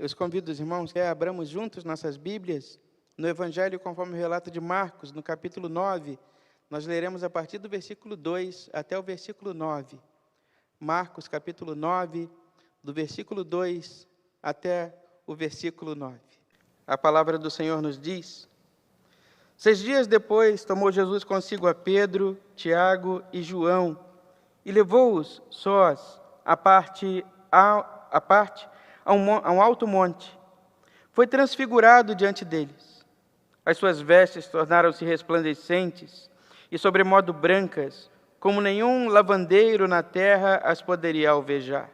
Eu os convido os irmãos que abramos juntos nossas Bíblias no Evangelho conforme o relato de Marcos, no capítulo 9. Nós leremos a partir do versículo 2 até o versículo 9. Marcos, capítulo 9, do versículo 2 até o versículo 9. A palavra do Senhor nos diz: 6 dias depois, tomou Jesus consigo a Pedro, Tiago e João e levou-os sós à parte a um alto monte. Foi transfigurado diante deles. As suas vestes tornaram-se resplandecentes e sobremodo brancas, como nenhum lavandeiro na terra as poderia alvejar.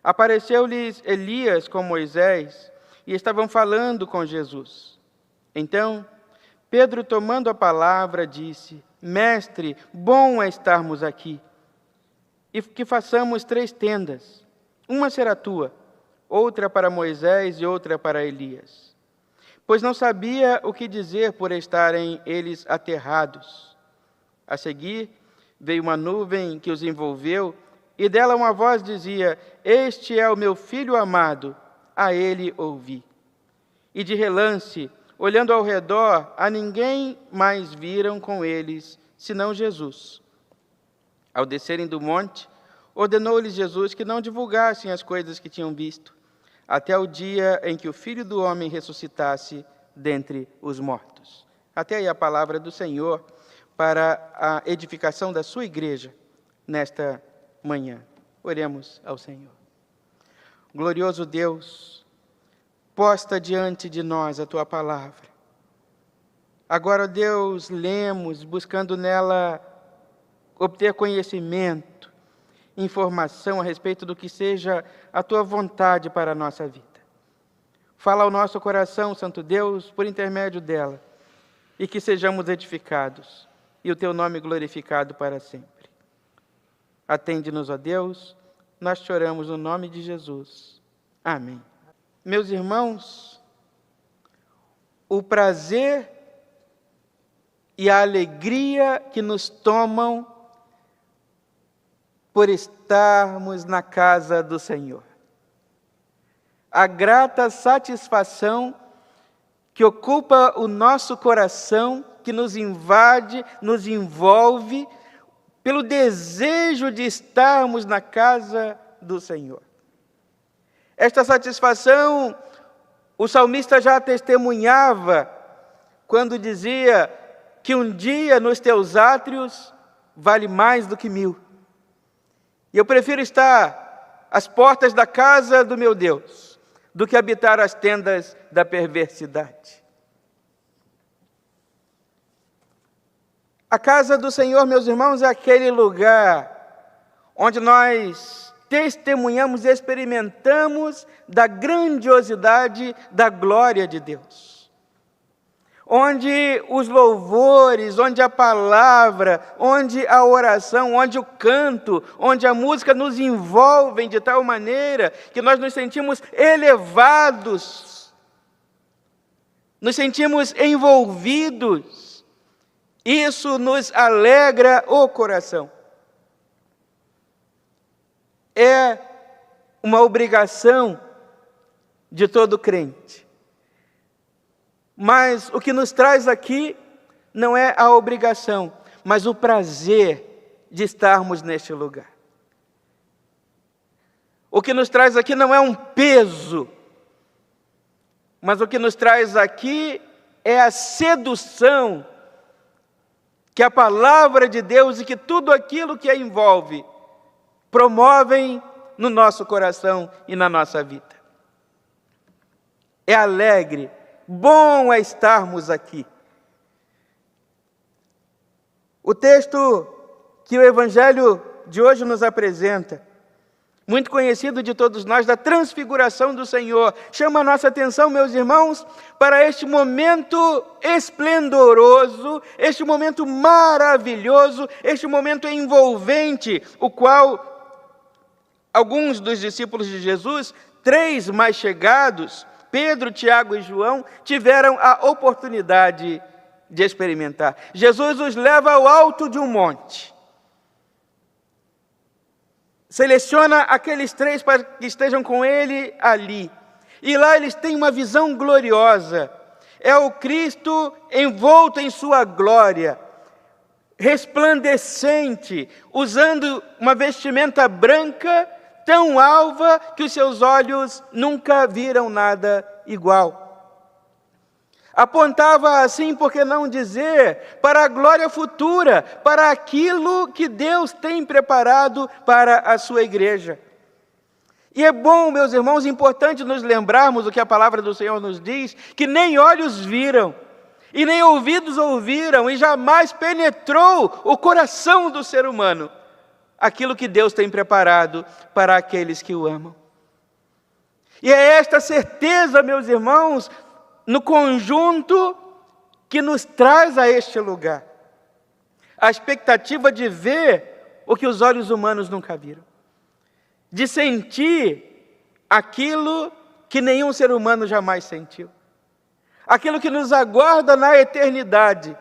Apareceu-lhes Elias com Moisés e estavam falando com Jesus. Então, Pedro, tomando a palavra, disse: Mestre, bom é estarmos aqui. E que façamos 3 tendas. Uma será tua, outra para Moisés e outra para Elias. Pois não sabia o que dizer por estarem eles aterrados. A seguir, veio uma nuvem que os envolveu, e dela uma voz dizia: Este é o meu filho amado, a ele ouvi. E de relance, olhando ao redor, a ninguém mais viram com eles, senão Jesus. Ao descerem do monte, ordenou-lhes Jesus que não divulgassem as coisas que tinham visto, até o dia em que o Filho do Homem ressuscitasse dentre os mortos. Até aí a palavra do Senhor para a edificação da sua igreja nesta manhã. Oremos ao Senhor. Glorioso Deus, posta diante de nós a tua palavra. Agora, Deus, lemos, buscando nela obter conhecimento, informação a respeito do que seja a tua vontade para a nossa vida. Fala ao nosso coração, Santo Deus, por intermédio dela, e que sejamos edificados, e o teu nome glorificado para sempre. Atende-nos, ó Deus, nós te oramos no nome de Jesus. Amém. Meus irmãos, o prazer e a alegria que nos tomam por estarmos na casa do Senhor. A grata satisfação que ocupa o nosso coração, que nos invade, nos envolve, pelo desejo de estarmos na casa do Senhor. Esta satisfação, o salmista já testemunhava, quando dizia que um dia nos teus átrios vale mais do que 1000. E eu prefiro estar às portas da casa do meu Deus, do que habitar as tendas da perversidade. A casa do Senhor, meus irmãos, é aquele lugar onde nós testemunhamos e experimentamos da grandiosidade da glória de Deus. Onde os louvores, onde a palavra, onde a oração, onde o canto, onde a música nos envolvem de tal maneira que nós nos sentimos elevados, nos sentimos envolvidos. Isso nos alegra o coração. É uma obrigação de todo crente. Mas o que nos traz aqui não é a obrigação, mas o prazer de estarmos neste lugar. O que nos traz aqui não é um peso, mas o que nos traz aqui é a sedução que a palavra de Deus e que tudo aquilo que a envolve promovem no nosso coração e na nossa vida. É alegre, bom é estarmos aqui. O texto que o Evangelho de hoje nos apresenta, muito conhecido de todos nós, da transfiguração do Senhor, chama a nossa atenção, meus irmãos, para este momento esplendoroso, este momento maravilhoso, este momento envolvente, o qual alguns dos discípulos de Jesus, 3 mais chegados, Pedro, Tiago e João, tiveram a oportunidade de experimentar. Jesus os leva ao alto de um monte. Seleciona aqueles 3 para que estejam com ele ali. E lá eles têm uma visão gloriosa. É o Cristo envolto em sua glória, resplandecente, usando uma vestimenta branca, tão alva que os seus olhos nunca viram nada igual. Apontava assim, por que não dizer, para a glória futura, para aquilo que Deus tem preparado para a sua igreja. E é bom, meus irmãos, importante nos lembrarmos o que a palavra do Senhor nos diz, que nem olhos viram, e nem ouvidos ouviram, e jamais penetrou o coração do ser humano aquilo que Deus tem preparado para aqueles que o amam. E é esta certeza, meus irmãos, no conjunto que nos traz a este lugar. A expectativa de ver o que os olhos humanos nunca viram. De sentir aquilo que nenhum ser humano jamais sentiu. Aquilo que nos aguarda na eternidade.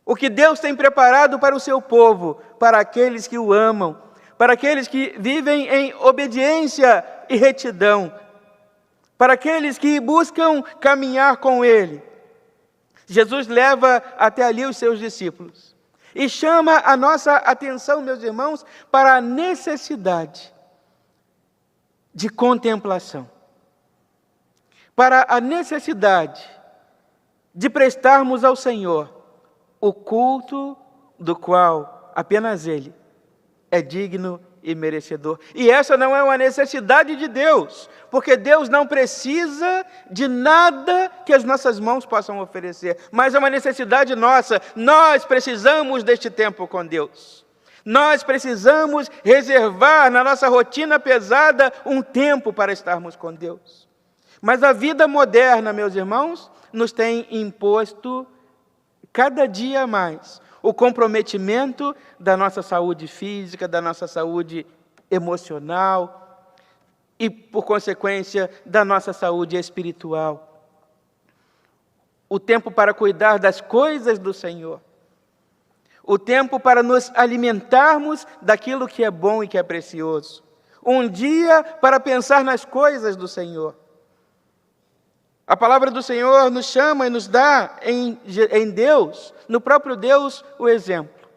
O que Deus tem preparado para o seu povo, para aqueles que o amam, para aqueles que vivem em obediência e retidão, para aqueles que buscam caminhar com Ele. Jesus leva até ali os seus discípulos e chama a nossa atenção, meus irmãos, para a necessidade de contemplação, para a necessidade de prestarmos ao Senhor o culto do qual apenas Ele é digno e merecedor. E essa não é uma necessidade de Deus, porque Deus não precisa de nada que as nossas mãos possam oferecer, mas é uma necessidade nossa. Nós precisamos deste tempo com Deus. Nós precisamos reservar na nossa rotina pesada um tempo para estarmos com Deus. Mas a vida moderna, meus irmãos, nos tem imposto cada dia mais o comprometimento da nossa saúde física, da nossa saúde emocional e, por consequência, da nossa saúde espiritual. O tempo para cuidar das coisas do Senhor. O tempo para nos alimentarmos daquilo que é bom e que é precioso. Um dia para pensar nas coisas do Senhor. A palavra do Senhor nos chama e nos dá em Deus, no próprio Deus, o exemplo.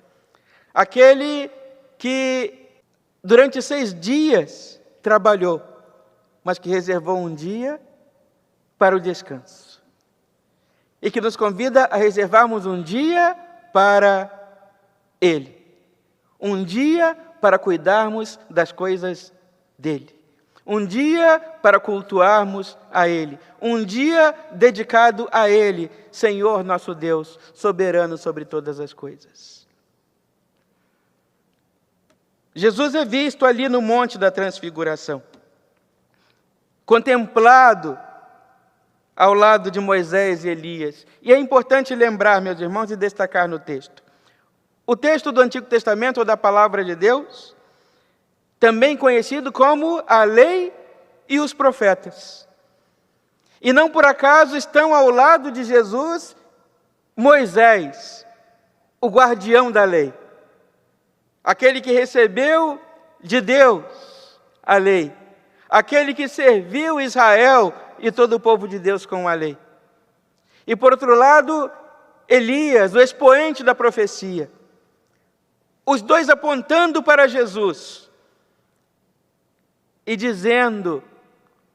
Aquele que durante 6 dias trabalhou, mas que reservou um dia para o descanso. E que nos convida a reservarmos um dia para Ele. Um dia para cuidarmos das coisas dEle. Um dia para cultuarmos a Ele. Um dia dedicado a Ele, Senhor nosso Deus, soberano sobre todas as coisas. Jesus é visto ali no Monte da Transfiguração, contemplado ao lado de Moisés e Elias. E é importante lembrar, meus irmãos, e destacar no texto. O texto do Antigo Testamento, ou da Palavra de Deus, também conhecido como a Lei e os Profetas. E não por acaso estão ao lado de Jesus Moisés, o guardião da lei. Aquele que recebeu de Deus a lei. Aquele que serviu Israel e todo o povo de Deus com a lei. E por outro lado, Elias, o expoente da profecia. Os dois apontando para Jesus e dizendo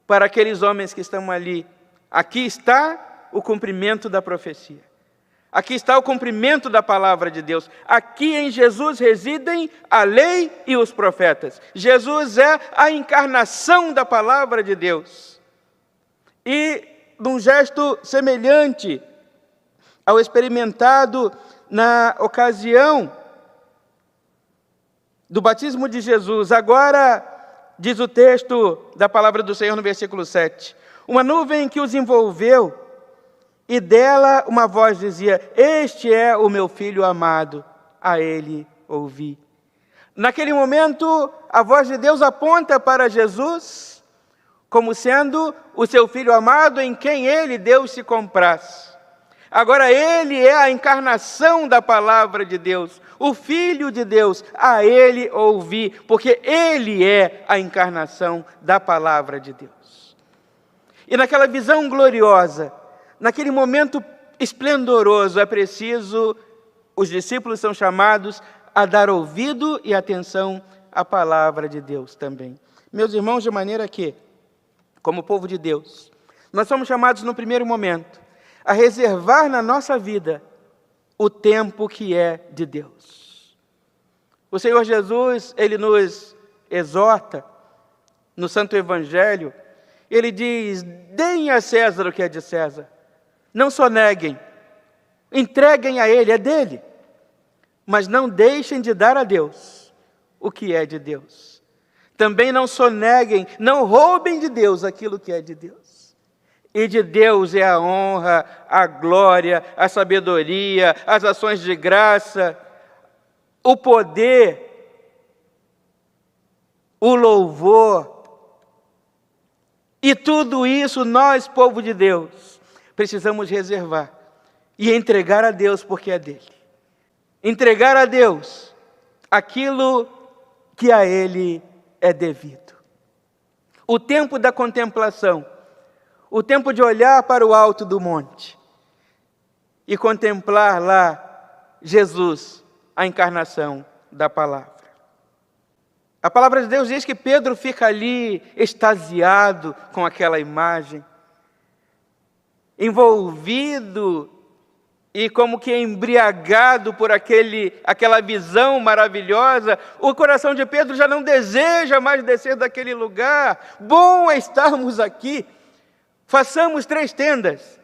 para aqueles homens que estão ali: aqui está o cumprimento da profecia. Aqui está o cumprimento da palavra de Deus. Aqui em Jesus residem a lei e os profetas. Jesus é a encarnação da palavra de Deus. E, num gesto semelhante ao experimentado na ocasião do batismo de Jesus, agora, diz o texto da palavra do Senhor no versículo 7, uma nuvem que os envolveu, e dela uma voz dizia: este é o meu filho amado, a ele ouvi. Naquele momento, a voz de Deus aponta para Jesus, como sendo o seu filho amado, em quem ele, Deus, se compraz. Agora ele é a encarnação da palavra de Deus, o Filho de Deus, a ele ouvi, porque ele é a encarnação da palavra de Deus. E naquela visão gloriosa, naquele momento esplendoroso, é preciso, os discípulos são chamados a dar ouvido e atenção à palavra de Deus também. Meus irmãos, de maneira que, como povo de Deus, nós somos chamados no primeiro momento a reservar na nossa vida o tempo que é de Deus. O Senhor Jesus, Ele nos exorta no Santo Evangelho, Ele diz: deem a César o que é de César, não soneguem, entreguem a Ele, é dele, mas não deixem de dar a Deus o que é de Deus. Também não soneguem, não roubem de Deus aquilo que é de Deus. E de Deus é a honra, a glória, a sabedoria, as ações de graça, o poder, o louvor. E tudo isso nós, povo de Deus, precisamos reservar e entregar a Deus porque é dele. Entregar a Deus aquilo que a Ele é devido. O tempo da contemplação, o tempo de olhar para o alto do monte e contemplar lá Jesus, a encarnação da palavra. A palavra de Deus diz que Pedro fica ali extasiado com aquela imagem, envolvido e como que embriagado por aquela visão maravilhosa. O coração de Pedro já não deseja mais descer daquele lugar. Bom é estarmos aqui. Façamos 3 tendas.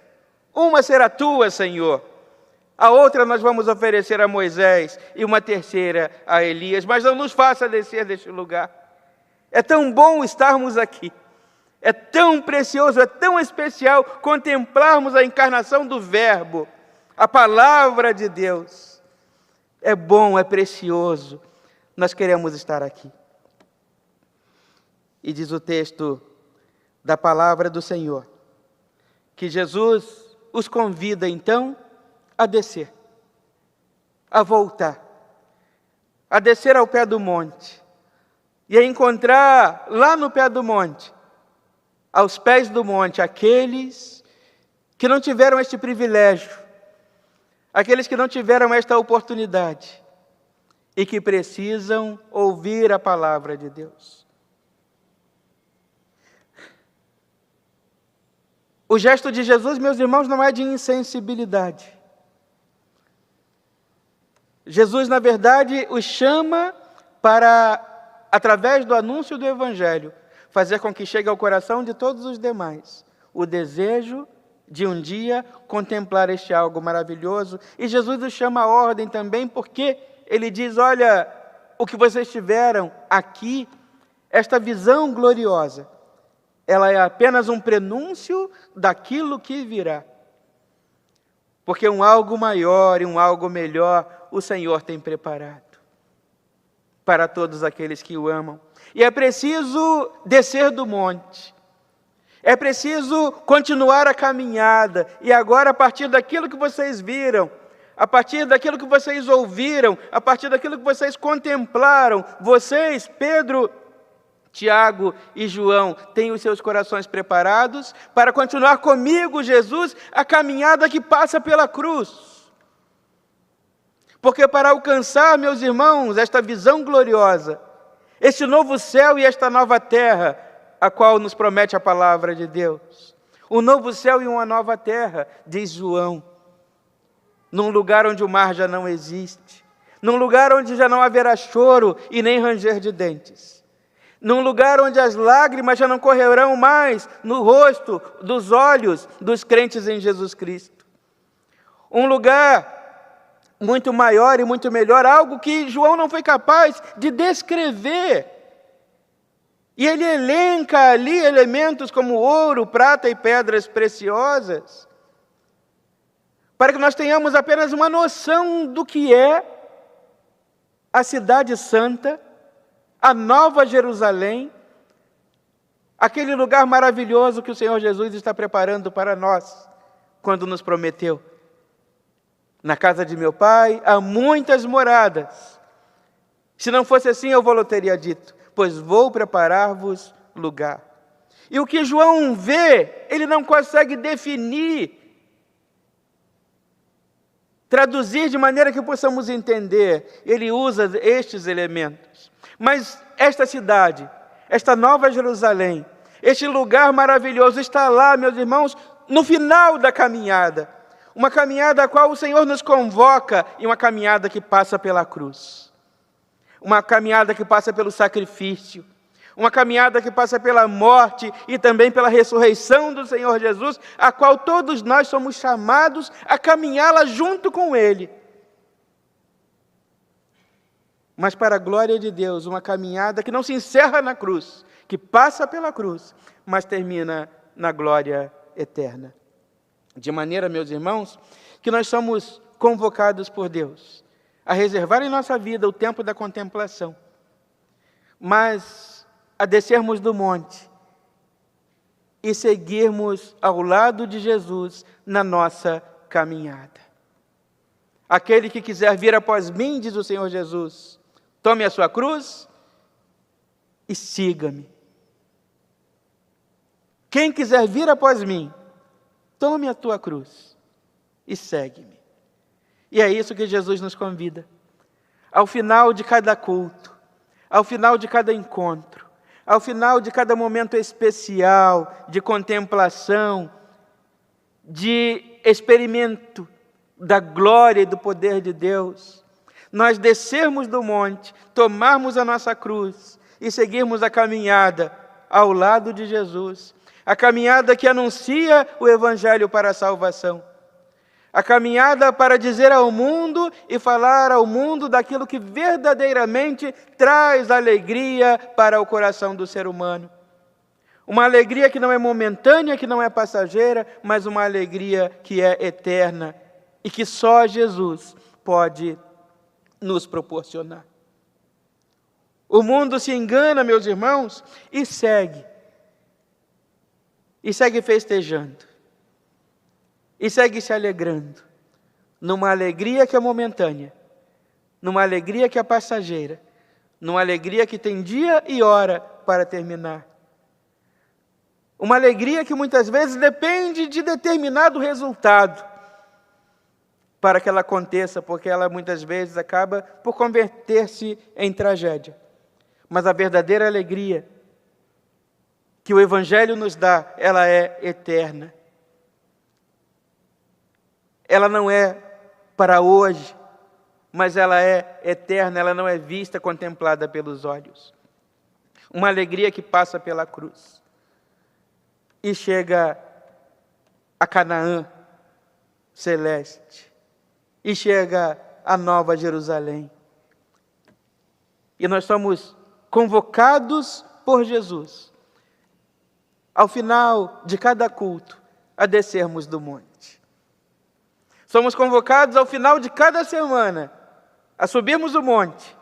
Uma será tua, Senhor. A outra nós vamos oferecer a Moisés e uma terceira a Elias. Mas não nos faça descer deste lugar. É tão bom estarmos aqui. É tão precioso, é tão especial contemplarmos a encarnação do Verbo, a palavra de Deus. É bom, é precioso. Nós queremos estar aqui. E diz o texto da palavra do Senhor, que Jesus os convida então a descer, a voltar, a descer ao pé do monte e a encontrar lá no pé do monte, aos pés do monte, aqueles que não tiveram este privilégio, aqueles que não tiveram esta oportunidade e que precisam ouvir a palavra de Deus. O gesto de Jesus, meus irmãos, não é de insensibilidade. Jesus, na verdade, os chama para, através do anúncio do Evangelho, fazer com que chegue ao coração de todos os demais o desejo de um dia contemplar este algo maravilhoso. E Jesus os chama à ordem também, porque Ele diz: olha, o que vocês tiveram aqui, esta visão gloriosa, ela é apenas um prenúncio daquilo que virá. Porque um algo maior e um algo melhor o Senhor tem preparado para todos aqueles que o amam. E é preciso descer do monte. É preciso continuar a caminhada. E agora, a partir daquilo que vocês viram, a partir daquilo que vocês ouviram, a partir daquilo que vocês contemplaram, vocês, Pedro, Tiago e João, têm os seus corações preparados para continuar comigo, Jesus, a caminhada que passa pela cruz. Porque para alcançar, meus irmãos, esta visão gloriosa, este novo céu e esta nova terra, a qual nos promete a palavra de Deus, um novo céu e uma nova terra, diz João, num lugar onde o mar já não existe, num lugar onde já não haverá choro e nem ranger de dentes, num lugar onde as lágrimas já não correrão mais no rosto, dos olhos dos crentes em Jesus Cristo. Um lugar muito maior e muito melhor, algo que João não foi capaz de descrever. E ele elenca ali elementos como ouro, prata e pedras preciosas, para que nós tenhamos apenas uma noção do que é a cidade santa, a Nova Jerusalém, aquele lugar maravilhoso que o Senhor Jesus está preparando para nós, quando nos prometeu: na casa de meu Pai há muitas moradas. Se não fosse assim, eu vou-lhe teria dito, pois vou preparar-vos lugar. E o que João vê, ele não consegue definir, traduzir de maneira que possamos entender. Ele usa estes elementos. Mas esta cidade, esta Nova Jerusalém, este lugar maravilhoso está lá, meus irmãos, no final da caminhada. Uma caminhada a qual o Senhor nos convoca e uma caminhada que passa pela cruz. Uma caminhada que passa pelo sacrifício. Uma caminhada que passa pela morte e também pela ressurreição do Senhor Jesus, a qual todos nós somos chamados a caminhá-la junto com Ele. Mas para a glória de Deus, uma caminhada que não se encerra na cruz, que passa pela cruz, mas termina na glória eterna. De maneira, meus irmãos, que nós somos convocados por Deus a reservar em nossa vida o tempo da contemplação, mas a descermos do monte e seguirmos ao lado de Jesus na nossa caminhada. Aquele que quiser vir após mim, diz o Senhor Jesus, tome a sua cruz e siga-me. Quem quiser vir após mim, tome a tua cruz e segue-me. E é isso que Jesus nos convida. Ao final de cada culto, ao final de cada encontro, ao final de cada momento especial de contemplação, de experimento da glória e do poder de Deus, nós descermos do monte, tomarmos a nossa cruz e seguirmos a caminhada ao lado de Jesus, a caminhada que anuncia o Evangelho para a salvação, a caminhada para dizer ao mundo e falar ao mundo daquilo que verdadeiramente traz alegria para o coração do ser humano. Uma alegria que não é momentânea, que não é passageira, mas uma alegria que é eterna e que só Jesus pode nos proporcionar. O mundo se engana, meus irmãos, e segue festejando, e segue se alegrando, numa alegria que é momentânea, numa alegria que é passageira, numa alegria que tem dia e hora para terminar. Uma alegria que muitas vezes depende de determinado resultado para que ela aconteça, porque ela muitas vezes acaba por converter-se em tragédia. Mas a verdadeira alegria que o Evangelho nos dá, ela é eterna. Ela não é para hoje, mas ela é eterna, ela não é vista, contemplada pelos olhos. Uma alegria que passa pela cruz e chega a Canaã celeste, e chega a Nova Jerusalém. E nós somos convocados por Jesus, ao final de cada culto, a descermos do monte. Somos convocados ao final de cada semana a subirmos o monte,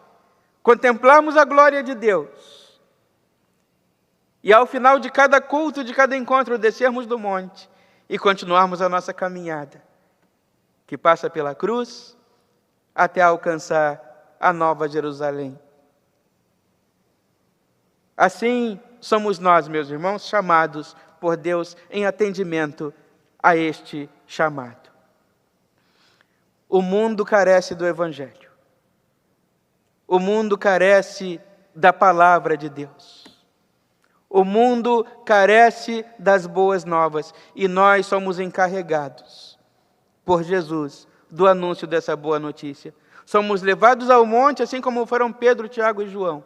contemplarmos a glória de Deus. E ao final de cada culto, de cada encontro, descermos do monte e continuarmos a nossa caminhada, que passa pela cruz até alcançar a Nova Jerusalém. Assim somos nós, meus irmãos, chamados por Deus em atendimento a este chamado. O mundo carece do Evangelho. O mundo carece da palavra de Deus. O mundo carece das boas novas e nós somos encarregados por Jesus do anúncio dessa boa notícia. Somos levados ao monte, assim como foram Pedro, Tiago e João,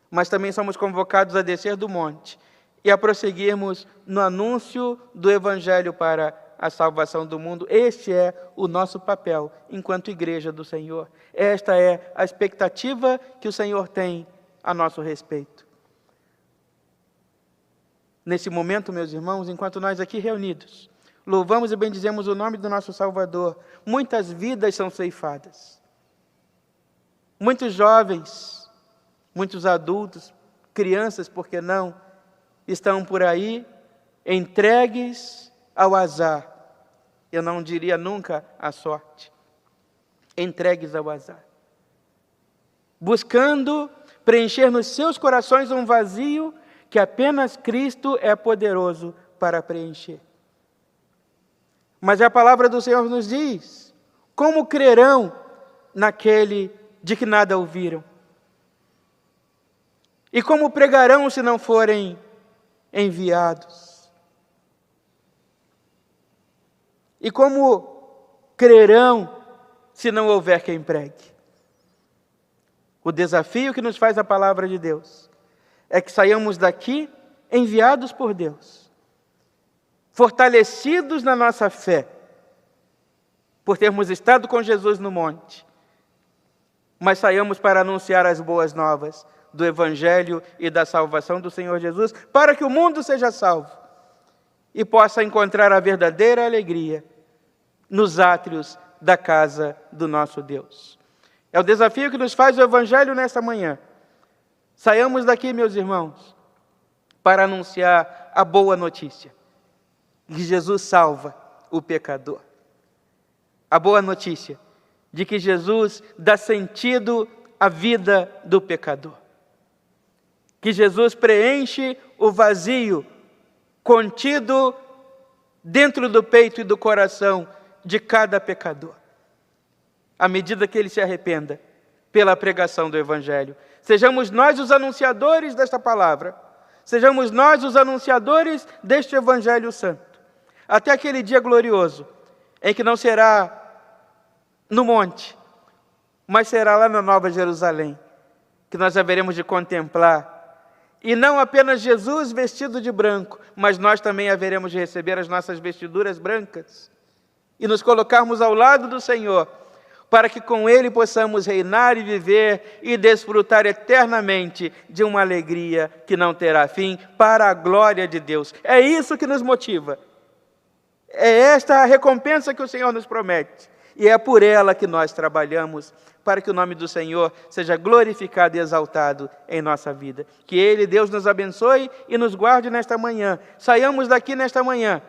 mas também somos convocados a descer do monte e a prosseguirmos no anúncio do Evangelho para a salvação do mundo. Este é o nosso papel enquanto igreja do Senhor. Esta é a expectativa que o Senhor tem a nosso respeito. Nesse momento, meus irmãos, enquanto nós aqui reunidos, louvamos e bendizemos o nome do nosso Salvador, muitas vidas são ceifadas. Muitos jovens, muitos adultos, crianças, por que não, estão por aí entregues ao azar. Eu não diria nunca à sorte. Entregues ao azar. Buscando preencher nos seus corações um vazio que apenas Cristo é poderoso para preencher. Mas a palavra do Senhor nos diz: como crerão naquele de que nada ouviram? E como pregarão se não forem enviados? E como crerão se não houver quem pregue? O desafio que nos faz a palavra de Deus é que saiamos daqui enviados por Deus, fortalecidos na nossa fé, por termos estado com Jesus no monte, mas saiamos para anunciar as boas novas do Evangelho e da salvação do Senhor Jesus, para que o mundo seja salvo e possa encontrar a verdadeira alegria nos átrios da casa do nosso Deus. É o desafio que nos faz o Evangelho nesta manhã. Saiamos daqui, meus irmãos, para anunciar a boa notícia, que Jesus salva o pecador. A boa notícia de que Jesus dá sentido à vida do pecador. Que Jesus preenche o vazio contido dentro do peito e do coração de cada pecador, à medida que ele se arrependa pela pregação do Evangelho. Sejamos nós os anunciadores desta palavra, sejamos nós os anunciadores deste Evangelho Santo, até aquele dia glorioso, em que não será no monte, mas será lá na Nova Jerusalém, que nós haveremos de contemplar, e não apenas Jesus vestido de branco, mas nós também haveremos de receber as nossas vestiduras brancas, e nos colocarmos ao lado do Senhor, para que com Ele possamos reinar e viver e desfrutar eternamente de uma alegria que não terá fim, para a glória de Deus. É isso que nos motiva. É esta a recompensa que o Senhor nos promete. E é por ela que nós trabalhamos, para que o nome do Senhor seja glorificado e exaltado em nossa vida. Que Ele, Deus, nos abençoe e nos guarde nesta manhã. Saiamos daqui nesta manhã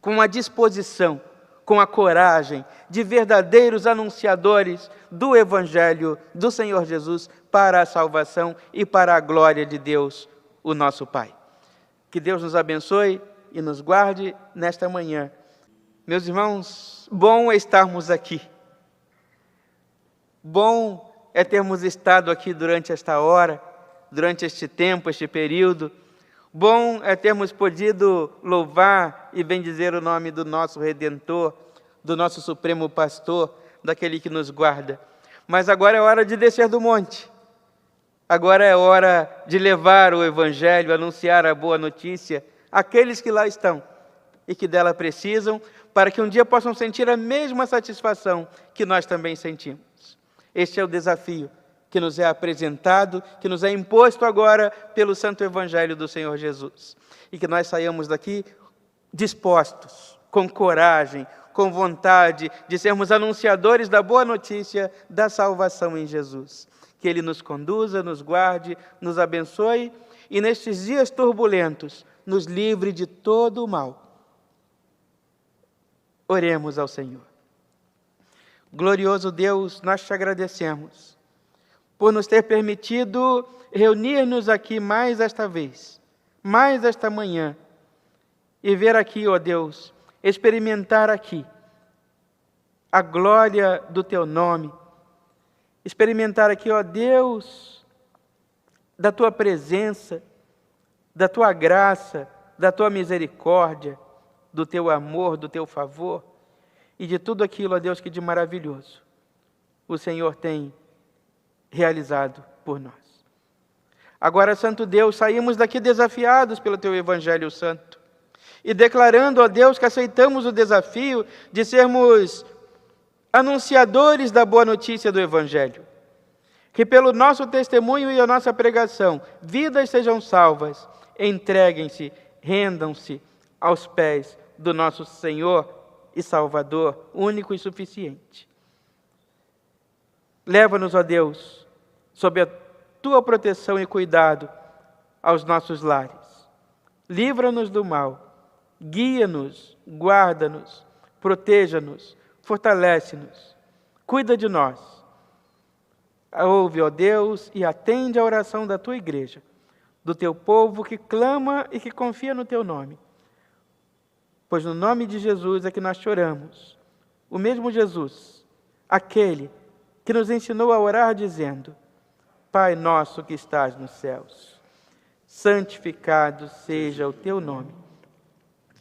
com a disposição, com a coragem de verdadeiros anunciadores do Evangelho do Senhor Jesus para a salvação e para a glória de Deus, o nosso Pai. Que Deus nos abençoe e nos guarde nesta manhã. Meus irmãos, bom é estarmos aqui. Bom é termos estado aqui durante esta hora, durante este tempo, este período. Bom é termos podido louvar e bendizer o nome do nosso Redentor, do nosso Supremo Pastor, daquele que nos guarda. Mas agora é hora de descer do monte. Agora é hora de levar o Evangelho, anunciar a boa notícia àqueles que lá estão e que dela precisam, para que um dia possam sentir a mesma satisfação que nós também sentimos. Este é o desafio que nos é apresentado, que nos é imposto agora pelo Santo Evangelho do Senhor Jesus. E que nós saiamos daqui dispostos, com coragem, com vontade de sermos anunciadores da boa notícia da salvação em Jesus. Que Ele nos conduza, nos guarde, nos abençoe e nestes dias turbulentos nos livre de todo o mal. Oremos ao Senhor. Glorioso Deus, nós te agradecemos por nos ter permitido reunir-nos aqui mais esta vez, mais esta manhã, e ver aqui, ó Deus, experimentar aqui a glória do Teu nome, experimentar aqui, ó Deus, da Tua presença, da Tua graça, da Tua misericórdia, do Teu amor, do Teu favor, e de tudo aquilo, ó Deus, que de maravilhoso o Senhor tem realizado por nós. Agora, Santo Deus, saímos daqui desafiados pelo Teu Evangelho Santo e declarando, ó Deus, que aceitamos o desafio de sermos anunciadores da boa notícia do Evangelho. Que pelo nosso testemunho e a nossa pregação, vidas sejam salvas, entreguem-se, rendam-se aos pés do nosso Senhor e Salvador, único e suficiente. Leva-nos, ó Deus, sob a Tua proteção e cuidado aos nossos lares. Livra-nos do mal, guia-nos, guarda-nos, proteja-nos, fortalece-nos, cuida de nós. Ouve, ó Deus, e atende a oração da Tua igreja. do teu povo que clama e que confia no teu nome. Pois no nome de Jesus é que nós choramos. O mesmo Jesus, aquele que nos ensinou a orar dizendo: Pai nosso que estás nos céus, santificado seja o teu nome.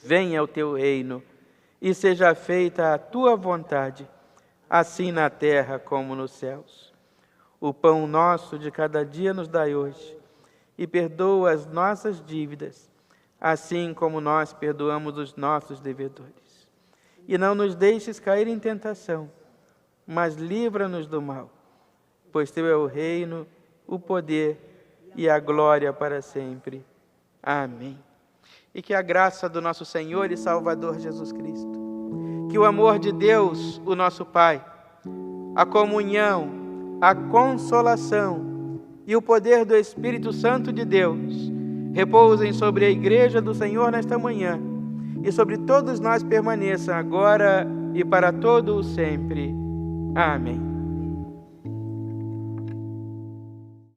Venha o teu reino e seja feita a tua vontade, assim na terra como nos céus. O pão nosso de cada dia nos dai hoje, e perdoa as nossas dívidas, assim como nós perdoamos os nossos devedores. E não nos deixes cair em tentação, mas livra-nos do mal, pois teu é o reino, o poder e a glória para sempre. Amém. E que a graça do nosso Senhor e Salvador Jesus Cristo, que o amor de Deus, o nosso Pai, a comunhão, a consolação e o poder do Espírito Santo de Deus repousem sobre a Igreja do Senhor nesta manhã e sobre todos nós permaneçam agora e para todo o sempre. Amém.